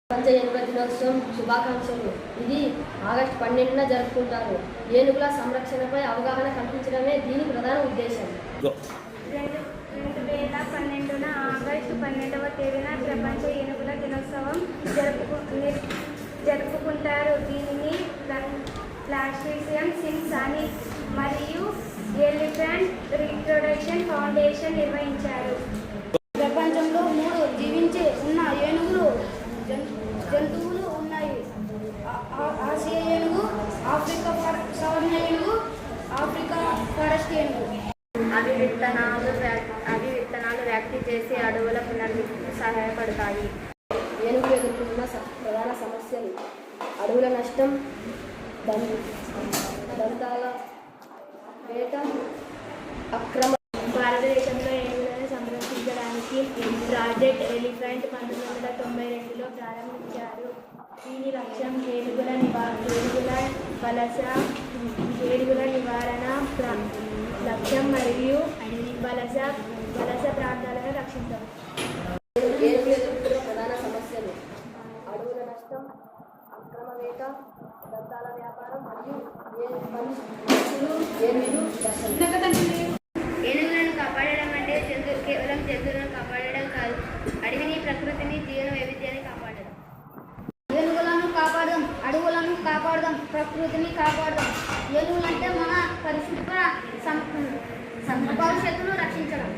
ప్రపంచ ఏనుగుల దినోత్సవం శుభాకాంక్షలు. ఇది ఆగస్టు 12న జరుపుకుంటారు. ఏనుగుల సంరక్షణపై అవగాహన కల్పించడమే దీని ప్రధాన ఉద్దేశం. 2012 ఆగస్టు 12వ తేదీన ప్రపంచ ఏనుగుల దినోత్సవం జరుపుకుంటారు. దీనిని ప్లాస్టిసియం సిమ్స్ అని మరియు ఎలిఫెంట్ రీప్రొడక్షన్ ఫౌండేషన్ నిర్వహించారు. ప్రపంచంలో 3 జీవించే ఉన్న జంతువులు ఉన్నాయి. ఆసియా ఏనుగు, ఆఫ్రికా సవర్ణ ఏనుగు, ఆఫ్రికా ఫారెస్ట్ ఏనుగు. అవి విత్తనాలు వ్యాప్తి చేసి అడవుల పునర్విప్పు సహాయపడతాయి. ఏనుగులు ఎదుర్కొన్న ప్రధాన సమస్యలు: అడవుల నష్టం, దంతాల వేట, అక్రమ. భారతదేశంలో ఏనుగులను సంరక్షించడానికి ప్రాజెక్ట్ ఎలిఫెంట్ 1992లో ప్రారంభించారు. దీని లక్ష్యం ఏనుగుల నివారణ లక్ష్యం మరియు వలస ప్రాంతాలను రక్షించడం. ఏనుగులు ఎదుర్కొన్న ప్రధాన సమస్యలు: అడవుల నష్టం, అక్రమ వేట, దంతాల వ్యాపారం మరియు ఏనుగులను కాపాడడం అంటే కేవలం జంతువులను కాపాడడం కాదు, అడవిని, ప్రకృతిని, జీవన వైవిధ్యాన్ని కాపాడడం. ఏనుగులను కాపాడదాం, అడవులను కాపాడదాం, ప్రకృతిని కాపాడదాం. ఏనుగులంటే మన భవిష్యత్తును సంరక్షించడం.